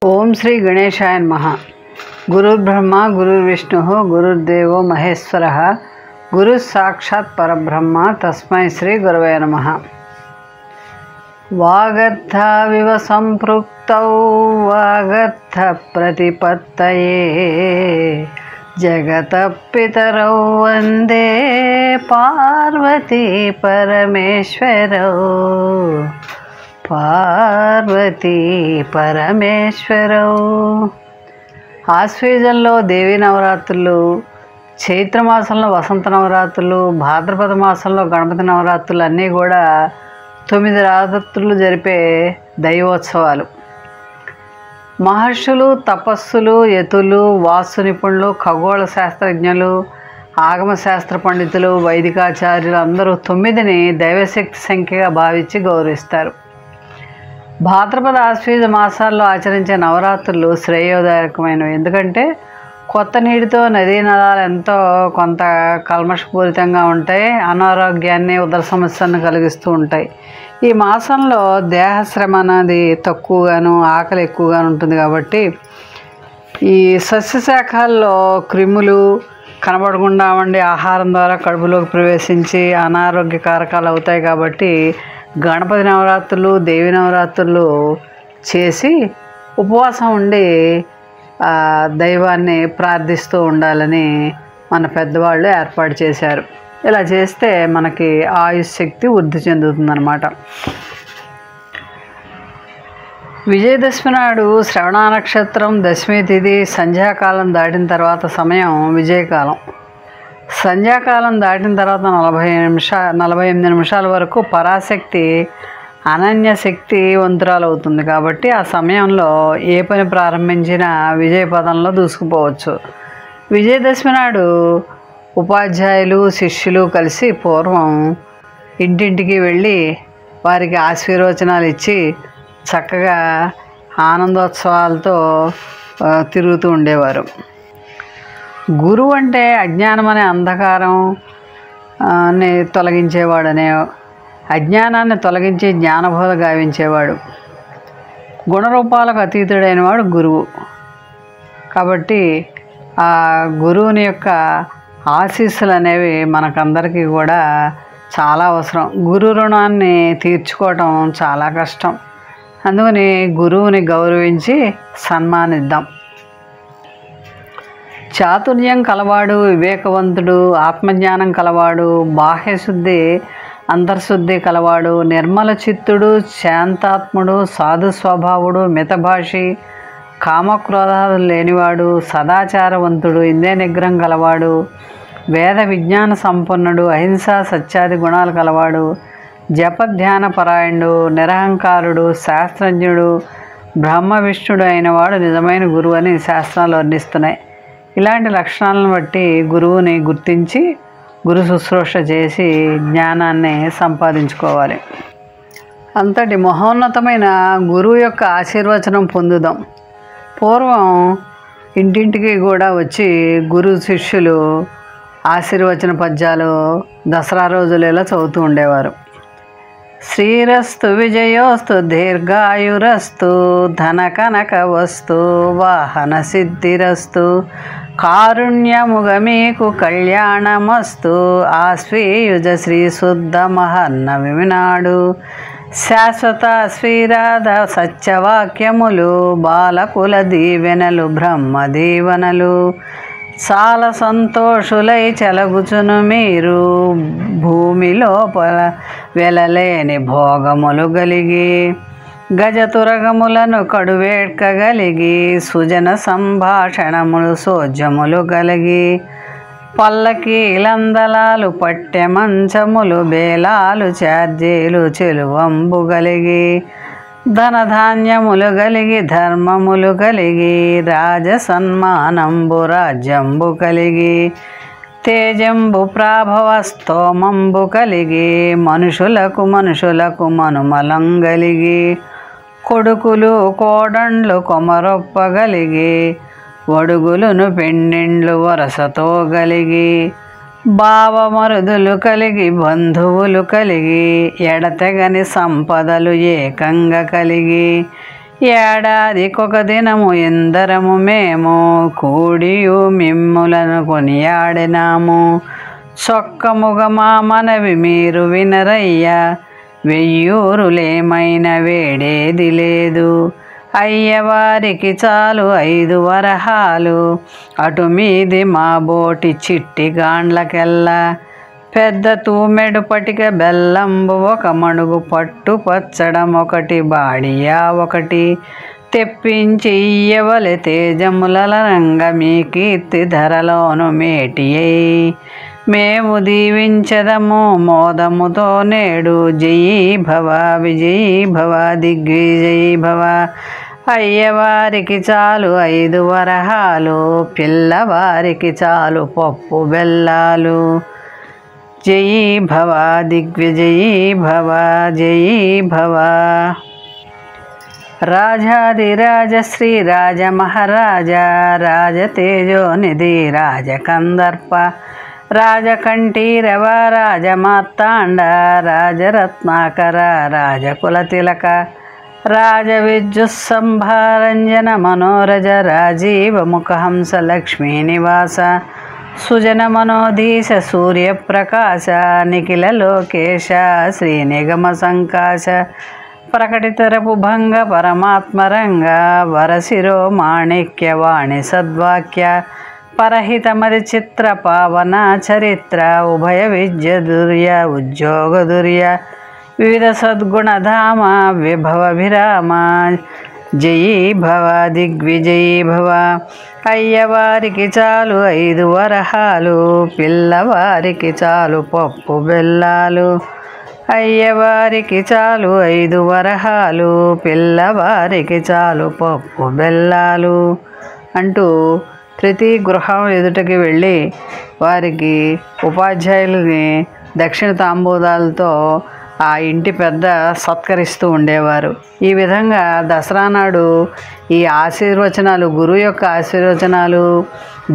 ఓం శ్రీ గణేశాయ నమః. గురుర్బ్రహ్మ గురుర్విష్ణు గురుర్దేవో మహేశ్వర గురు సాక్షాత్ పరబ్రహ్మ తస్మై శ్రీ గురవే నమః. వాగర్థవివ సంపృక్తౌ వాగర్థ ప్రతిపత్తయే జగతః పితరౌ వందే పార్వతీ పరమేశ్వరౌ పార్వతీ పరమేశ్వరౌ. ఆశ్వయుజంలో దేవీ నవరాత్రులు, చైత్రమాసంలో వసంత నవరాత్రులు, భాద్రపద మాసంలో గణపతి నవరాత్రులు అన్నీ కూడా 9 రాత్రులు జరిపే దైవోత్సవాలు. మహర్షులు, తపస్సులు, యతులు, వాస్తు నిపుణులు, ఖగోళ శాస్త్రజ్ఞులు, ఆగమ శాస్త్ర పండితులు, వైదికాచార్యులు అందరూ 9ని దైవశక్తి సంఖ్యగా భావించి గౌరవిస్తారు. భాద్రపద ఆశ్వయుజ మాసాల్లో ఆచరించే నవరాత్రులు శ్రేయోదాయకమైనవి. ఎందుకంటే కొత్త నీటితో నదీ నదాలు ఎంతో కొంత కల్మషపూరితంగా ఉంటాయి, అనారోగ్యాన్ని, ఉదర సమస్యలను కలిగిస్తూ ఉంటాయి. ఈ మాసంలో దేహశ్రమ అనేది తక్కువగాను, ఆకలి ఎక్కువగాను ఉంటుంది. కాబట్టి ఈ సస్యశాఖల్లో క్రిములు కనబడకుండా ఉండి ఆహారం ద్వారా కడుపులోకి ప్రవేశించి అనారోగ్య కారకాలు అవుతాయి. కాబట్టి గణపతి నవరాత్రులు, దేవి నవరాత్రులు చేసి ఉపవాసం ఉండి దైవాన్ని ప్రార్థిస్తూ ఉండాలని మన పెద్దవాళ్ళు ఏర్పాటు చేశారు. ఇలా చేస్తే మనకి ఆయుష్ శక్తి వృద్ధి చెందుతుందన్నమాట. విజయదశమి నాడు శ్రవణ నక్షత్రం దశమి తిథి సంధ్యాకాలం దాటిన తర్వాత సమయం విజయకాలం. సంధ్యాకాలం దాటిన తర్వాత 48 నిమిషాల వరకు పరాశక్తి అనన్య శక్తి వంతురాలు అవుతుంది. కాబట్టి ఆ సమయంలో ఏ పని ప్రారంభించినా విజయపదంలో దూసుకుపోవచ్చు. విజయదశమి నాడు ఉపాధ్యాయులు, శిష్యులు కలిసి పూర్వం ఇంటింటికి వెళ్ళి వారికి ఆశీర్వచనాలు ఇచ్చి చక్కగా ఆనందోత్సవాలతో తిరుగుతూ ఉండేవారు. గురువు అంటే అజ్ఞానం అనే అంధకారాన్ని తొలగించేవాడనే, అజ్ఞానాన్ని తొలగించి జ్ఞానబోధ గావించేవాడు. గుణరూపాలకు అతీతుడైన వాడు గురువు. కాబట్టి ఆ గురువుని యొక్క ఆశీస్సులు అనేవి మనకందరికీ కూడా చాలా అవసరం. గురు రుణాన్ని తీర్చుకోవటం చాలా కష్టం. అందుకని గురువుని గౌరవించి సన్మానిద్దాం. చాతుర్యం కలవాడు, వివేకవంతుడు, ఆత్మజ్ఞానం కలవాడు, బాహ్యశుద్ధి అంతర్శుద్ధి కలవాడు, నిర్మల చిత్తుడు, శాంతాత్ముడు, సాధు స్వభావుడు, మితభాషి, కామక్రోధాలు లేనివాడు, సదాచారవంతుడు, ఇంద్రియ నిగ్రహం కలవాడు, వేద విజ్ఞాన సంపన్నుడు, అహింసా సత్యాది గుణాలు కలవాడు, జపధ్యాన పరాయణుడు, నిరహంకారుడు, శాస్త్రజ్ఞుడు, బ్రహ్మ విష్ణుడు అయినవాడు నిజమైన గురువు అని శాస్త్రాలు వర్ణిస్తున్నాయి. ఇలాంటి లక్షణాలను బట్టి గురువుని గుర్తించి గురు శుశ్రూష చేసి జ్ఞానాన్ని సంపాదించుకోవాలి. అంతటి మహోన్నతమైన గురువు యొక్క ఆశీర్వచనం పొందుదాం. పూర్వం ఇంటింటికి కూడా వచ్చి గురు శిష్యులు ఆశీర్వచన పద్యాలు దసరా రోజులేలా చదువుతూ ఉండేవారు. శ్రీరస్తు విజయోస్తు దీర్ఘాయురస్తు ధన కనక వస్తు వాహన సిద్ధిరస్తు కారుణ్యముగ మీకు కళ్యాణమస్తు ఆశ్వీయుజ శ్రీ శుద్ధ మహన్నవి నాడు శాశ్వత శ్రీరాధ సత్యవాక్యములు బాలకుల దీవెనలు బ్రహ్మ దీవెనలు చాలా సంతోషులై చెలగుచును మీరు భూమి లోపల వెలలేని భోగములు గలిగి గజతురగములను కడువేడ్కగలిగి సుజన సంభాషణములు సోజ్యములు కలిగి పల్లకి లందలాలు పట్టె మంచములు బేలాలు చార్జీలు చెలువంబు గలిగి ధనధాన్యములు గలిగి ధర్మములు కలిగి రాజ సన్మానంబు రాజ్యంబు కలిగి తేజంబు ప్రాభవ స్తోమంబు కలిగి మనుషులకు మనుమలం గలిగి కొడుకులు కోడండ్లు కొమరొప్పగలిగి వడుగులును పెండిండ్లు వరసతో గలిగి భావమరుదులు కలిగి బంధువులు కలిగి ఎడతెగని సంపదలు ఏకంగా కలిగి ఏడాదికొక దినము ఎందరము మేము కూడియు మిమ్ములను కొనియాడినాము. సొక్కముగ మా మనవి మీరు వినరయ్యా, వెయ్యూరులేమైన వేడేది లేదు. అయ్యవారికి చాలు 5 వరహాలు, అటు మీది మా బోటి చిట్టి గాండ్లకెల్లా. పెద్ద తూమెడు పటిక బెల్లంబు, ఒక మణుగు పట్టు పచ్చడం ఒకటి, బాడియా ఒకటి తెప్పించి ఇయ్యవలె తేజములనంగ మీ కీర్తి ధరలోను మేటియై. మేము దీవించదము మోదముతో నేడు, జయీ భవ విజయీ భవ దిగ్విజయీ భవ. అయ్యవారికి చాలు 5 వరహాలు, పిల్లవారికి చాలు పప్పు బెల్లాలు. జయీ భవ దిగ్విజయీ భవ, జయీ భవ. రాజాదిరాజ శ్రీరాజ మహారాజా, రాజతేజోనిధి రాజకందర్ప, రాజకంఠీరవ రాజమార్తాండ, రాజరత్నాకర రాజకులతిలక, రాజవిద్యుత్సంభారంజన మనోరజ, రాజీవముఖహంస లక్ష్మీనివాస, సుజన మనోధీశ సూర్యప్రకాశ, నిఖిల లోకేశ శ్రీనిగమ సంకాశ, ప్రకటితరపు భంగ పరమాత్మరంగ, వరశిరో మాణిక్యవాణి సద్వాక్య, పరహితమది చిత్ర పావన చరిత్ర, ఉభయ విద్య దుర్య ఉద్యోగ దుర్య, వివిధ సద్గుణధామ విభవభిరామ. జయీ భవ దిగ్విజయీ భవ. అయ్యవారికి చాలు 5 వరహాలు, పిల్లవారికి చాలు పప్పు బెల్లాలు. అయ్యవారికి చాలు 5 వరహాలు, పిల్లవారికి చాలు పప్పు బెల్లాలు అంటూ ప్రతి గృహం ఎదుటకి వెళ్ళి వారికి ఉపాధ్యాయులని దక్షిణ తాంబూలాలతో ఆ ఇంటి పెద్ద సత్కరిస్తూ ఉండేవారు. ఈ విధంగా దసరా నాడు ఈ ఆశీర్వచనాలు, గురువు యొక్క ఆశీర్వచనాలు,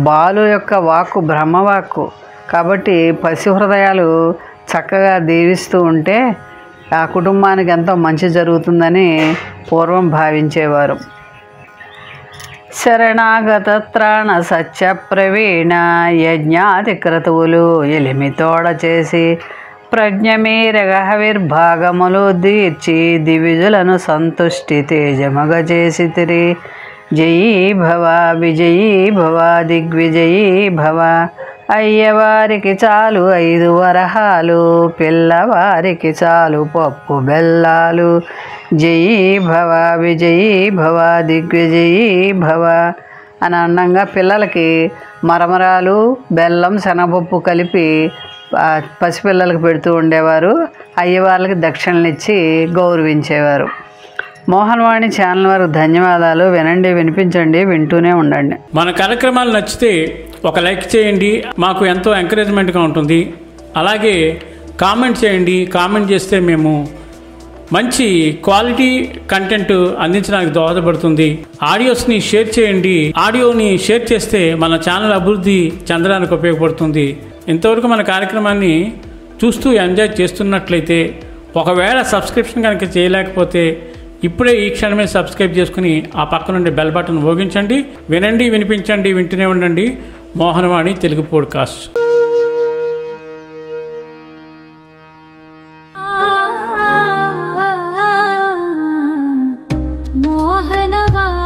బాలు యొక్క వాక్కు బ్రహ్మవాక్కు కాబట్టి పసి హృదయాలు చక్కగా దీవిస్తూ ఉంటే ఆ కుటుంబానికి ఎంతో మంచి జరుగుతుందని పూర్వం భావించేవారు. శరణాగత త్రాణ సత్య ప్రవీణ, యజ్ఞాది క్రతువులు ఎలిమితోడ చేసి, ప్రజ్ఞమీరగహవిర్భాగములు దీర్చి, దివిజులను సంతుష్టి తేజమగ చేసితిరి. జయీ భవ విజయీ భవ దిగ్విజయీ భవ. అయ్యవారికి చాలు 5 వరహాలు, పిల్లవారికి చాలు పప్పు బెల్లాలు. జయీ భవ విజయీ భవ దిగ్విజయీ భవ అని అన్నంగా పిల్లలకి మరమరాలు, బెల్లం, శనగపప్పు కలిపి పసిపిల్లలకు పెడుతూ ఉండేవారు. అయ్యవార్లకి దక్షిణలు ఇచ్చి గౌరవించేవారు. మోహన్వాణి ఛానల్ వారికి ధన్యవాదాలు. వినండి, వినిపించండి, వింటూనే ఉండండి. మన కార్యక్రమాలు నచ్చితే ఒక లైక్ చేయండి, మాకు ఎంతో ఎంకరేజ్మెంట్గా ఉంటుంది. అలాగే కామెంట్ చేయండి. కామెంట్ చేస్తే మేము మంచి క్వాలిటీ కంటెంట్ అందించడానికి దోహదపడుతుంది. ఆడియోస్ని షేర్ చేయండి. ఆడియోని షేర్ చేస్తే మన ఛానల్ అభివృద్ధి చెందడానికి ఉపయోగపడుతుంది. ఇంతవరకు మన కార్యక్రమాన్ని చూస్తూ ఎంజాయ్ చేస్తున్నట్లయితే, ఒకవేళ సబ్స్క్రిప్షన్ కనుక చేయలేకపోతే ఇప్పుడే ఈ క్షణమే సబ్స్క్రైబ్ చేసుకుని ఆ పక్క నుండి బెల్ బటన్ మోగించండి. వినండి, వినిపించండి, వింటూనే ఉండండి. మోహనవాణి తెలుగు పోడ్కాస్ట్. మోహనవాణి.